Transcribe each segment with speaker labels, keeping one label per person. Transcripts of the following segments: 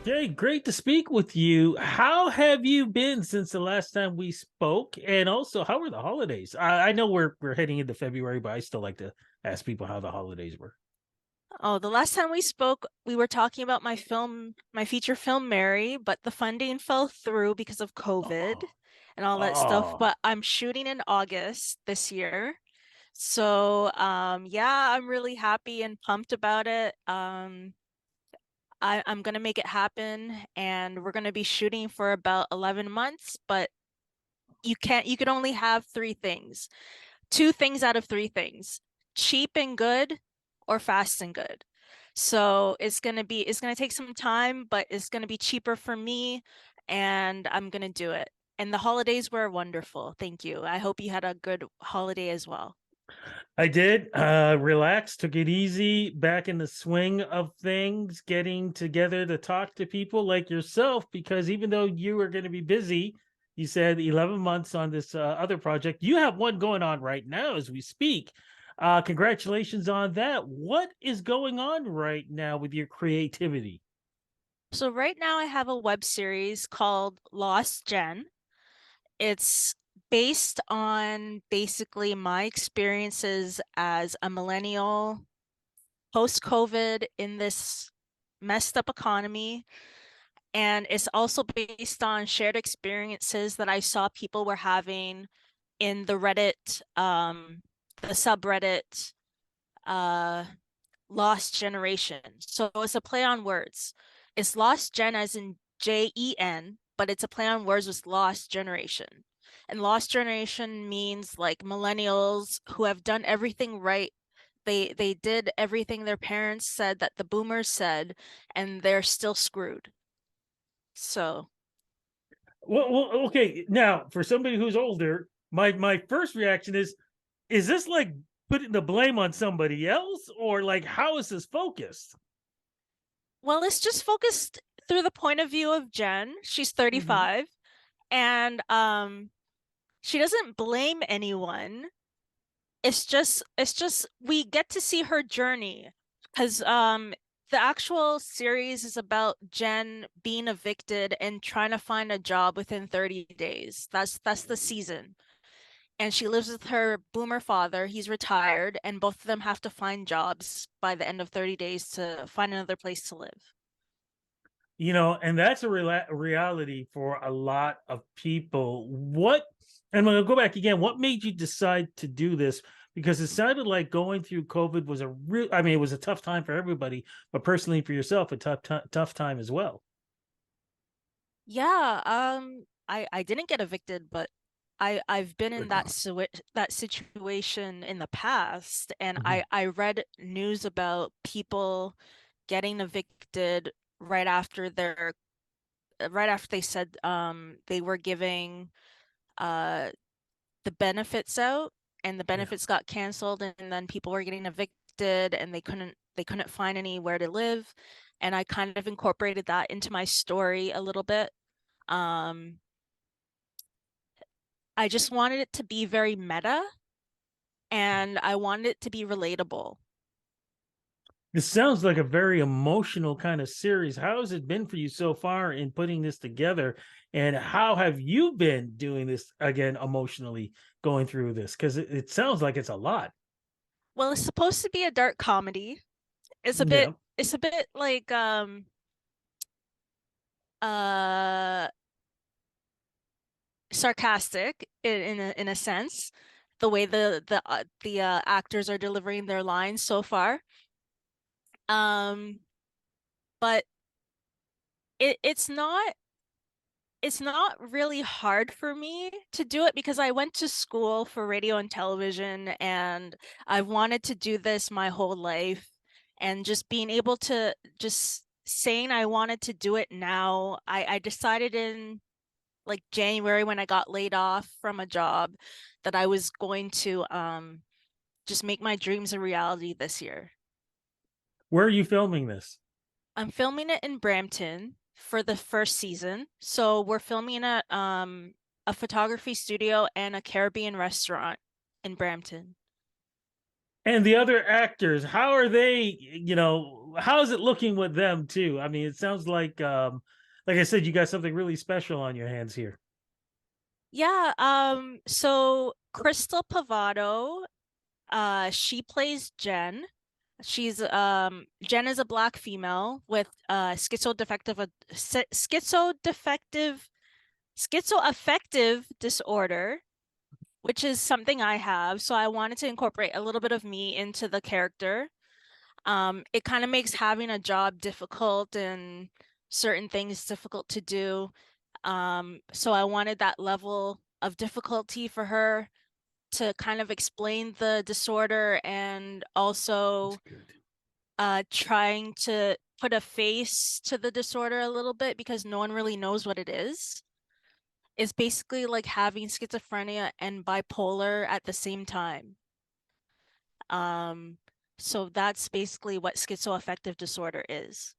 Speaker 1: Jay, great to speak with you. How have you been since the last time we spoke? And also, how were the holidays? I know we're heading into February, but I still like to ask people how the holidays were.
Speaker 2: Oh, the last time we spoke, we were talking about my feature film Mary, but the funding fell through because of COVID
Speaker 1: Oh,
Speaker 2: and all that stuff.
Speaker 1: oh.
Speaker 2: But I'm shooting in August this year. So, yeah, I'm really happy and pumped about it. I'm gonna make it happen, and we're gonna be shooting for about 11 months, but you can only have three things. Two things out of three things: cheap and good or fast and good. So it's gonna take some time, but it's gonna be cheaper for me, and I'm gonna do it. And the holidays were wonderful. Thank you. I hope you had a good holiday as well.
Speaker 1: I did relax, took it easy, back in the swing of things, getting together to talk to people like yourself, because even though you are going to be busy, you said 11 months on this other project. You have one going on right now as we speak. Congratulations on that. What is going on right now with your creativity?
Speaker 2: So right now I have a web series called Lost Gen. It's based on basically my experiences as a millennial post-COVID in this messed up economy. And it's also based on shared experiences that I saw people were having in the Reddit, the subreddit, uh, Lost Generation. So it's a play on words. It's Lost Gen as in Gen, but it's a play on words with Lost Generation. And Lost Generation means like millennials who have done everything right. They did everything their parents said that the boomers said, and they're still screwed. So,
Speaker 1: Okay. Now, for somebody who's older, my first reaction is this like putting the blame on somebody else, or like how is this focused?
Speaker 2: well, it's just focused through the point of view of Jen. She's
Speaker 1: Mm-hmm.
Speaker 2: 35, and she doesn't blame anyone. It's just we get to see her journey because the actual series is about Jen being evicted and trying to find a job within 30 days. That's the season. And she lives with her boomer father. He's retired, and both of them have to find jobs by the end of 30 days to find another place to live.
Speaker 1: And that's a reality for a lot of people. And I'm going to go back again. What made you decide to do this? Because it sounded like going through COVID was I mean, it was a tough time for everybody, but personally for yourself, a tough time as well.
Speaker 2: Yeah, I didn't get evicted, but I've been in that situation in the past, and
Speaker 1: Mhm.
Speaker 2: I read news about people getting evicted right after right after they said they were giving uh the benefits out, and the
Speaker 1: Yeah.
Speaker 2: benefits got canceled, and then people were getting evicted and they couldn't find anywhere to live, and I kind of incorporated that into my story a little bit. Um, I just wanted it to be very meta, and I wanted it to be relatable.
Speaker 1: This sounds like a very emotional kind of series. How has it been for you so far in putting this together? And how have you been doing this again emotionally going through this? Because it sounds like it's a lot.
Speaker 2: Well, it's supposed to be a dark comedy.
Speaker 1: Yeah.
Speaker 2: It's a bit like uh sarcastic in a sense, the way the actors are delivering their lines so far. Um, but it's not really hard for me to do it because I went to school for radio and television, and I've wanted to do this my whole life. And just being able to just saying I wanted to do it now, I decided in like January when I got laid off from a job that I was going to just make my dreams a reality this year.
Speaker 1: Where are you filming this?
Speaker 2: I'm filming it in Brampton for the first season. So we're filming at a photography studio and a Caribbean restaurant in Brampton.
Speaker 1: And the other actors, how are they? How is it looking with them too? I mean, it sounds like I said, you got something really special on your hands here.
Speaker 2: Yeah, so Crystal Pavado, she plays Jen. Jen is a black female with schizoaffective disorder, which is something I have. So I wanted to incorporate a little bit of me into the character. It kind of makes having a job difficult and certain things difficult to do. So I wanted that level of difficulty for her to kind of explain the disorder and
Speaker 1: That's
Speaker 2: also
Speaker 1: good.
Speaker 2: trying to put a face to the disorder a little bit because no one really knows what it is. It's basically like having schizophrenia and bipolar at the same time. Um, so that's basically what schizoaffective disorder is.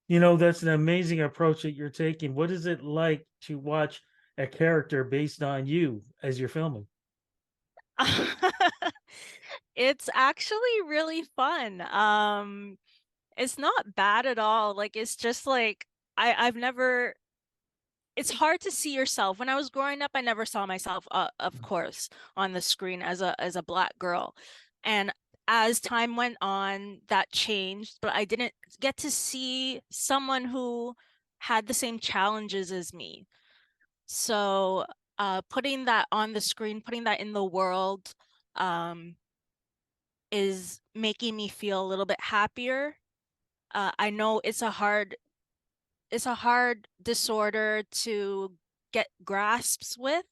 Speaker 1: That's an amazing approach that you're taking. What is it like to watch a character based on you as you're filming?
Speaker 2: It's actually really fun. It's not bad at all. Like it's just like I've never it's hard to see yourself. When I was growing up, I never saw myself, of course, on the screen as a black girl. And as time went on, that changed, but I didn't get to see someone who had the same challenges as me. So, putting that on the screen, putting that in the world, um, is making me feel a little bit happier. I know it's a hard disorder to get grasps with.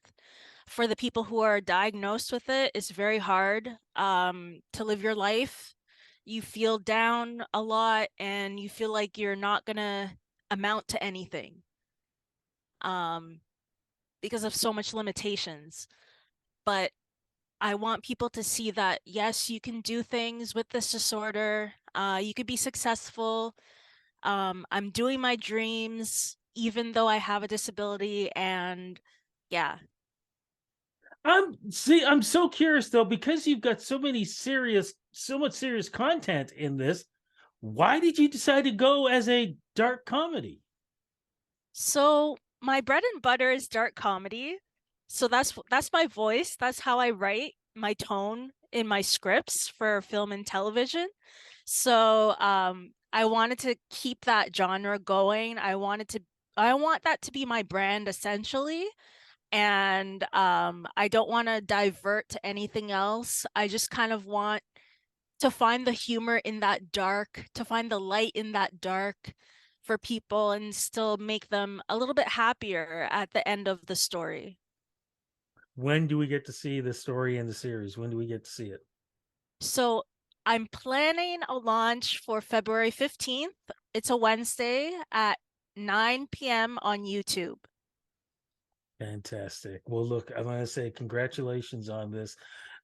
Speaker 2: For the people who are diagnosed with it, it's very hard to live your life. You feel down a lot and you feel like you're not gonna amount to anything um, because of so much limitations. But I want people to see that yes, you can do things with this disorder. You could be successful. I'm doing my dreams even though I have a disability, and yeah.
Speaker 1: I'm so curious though, because you've got so much serious content in this. Why did you decide to go as a dark comedy?
Speaker 2: So my bread and butter is dark comedy. So that's my voice. That's how I write my tone in my scripts for film and television. So I wanted to keep that genre going. I want that to be my brand essentially. And I don't want to divert to anything else. I just kind of want to find the humor in that dark, to find the light in that dark for people and still make them a little bit happier at the end of the story.
Speaker 1: When do we get to see the story in the series? When do we get to see it?
Speaker 2: So I'm planning a launch for February 15th. It's a Wednesday at 9 p.m. on YouTube.
Speaker 1: Fantastic. Well, look, I want to say congratulations on this.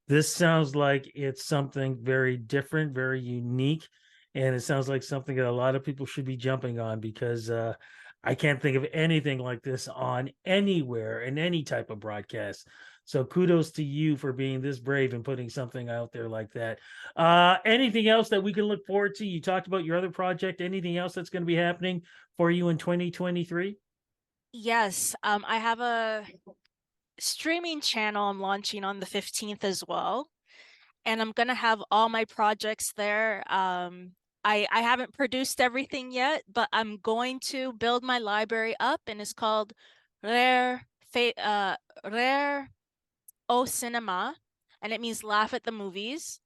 Speaker 1: This sounds like it's something very different, very unique, and it sounds like something that a lot of people should be jumping on because I can't think of anything like this on anywhere in any type of broadcast. So kudos to you for being this brave and putting something out there like that. Anything else that we can look forward to? You talked about your other project. Anything else that's going to be happening for you in 2023?
Speaker 2: Yes, I have a streaming channel I'm launching on the 15th as well. And I'm gonna have all my projects there. I haven't produced everything yet, but I'm going to build my library up, and it's called Rare Rare O Cinema, and it means laugh at the movies.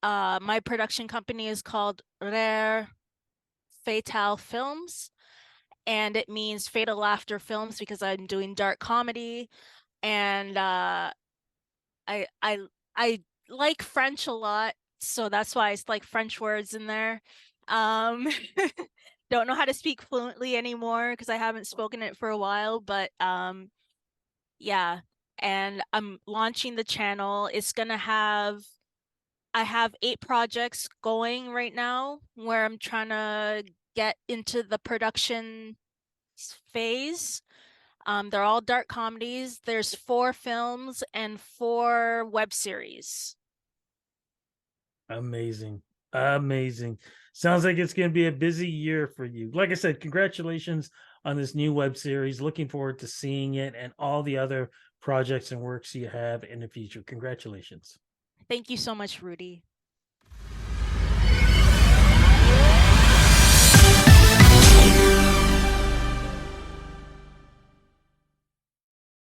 Speaker 2: My production company is called Rare Fatal Films, and it means Fatal Laughter Films because I'm doing dark comedy, and I I like French a lot, so that's why it's like French words in there. Um, don't know how to speak fluently anymore because I haven't spoken it for a while, but yeah. And I'm launching the channel. I have 8 projects going right now where I'm trying to get into the production phase. They're all dark comedies. There's 4 films and 4 web series.
Speaker 1: Amazing. Amazing. Sounds like it's going to be a busy year for you. Like I said, congratulations on this new web series. Looking forward to seeing it and all the other projects and works you have in the future. Congratulations.
Speaker 2: Thank you so much, Rudy.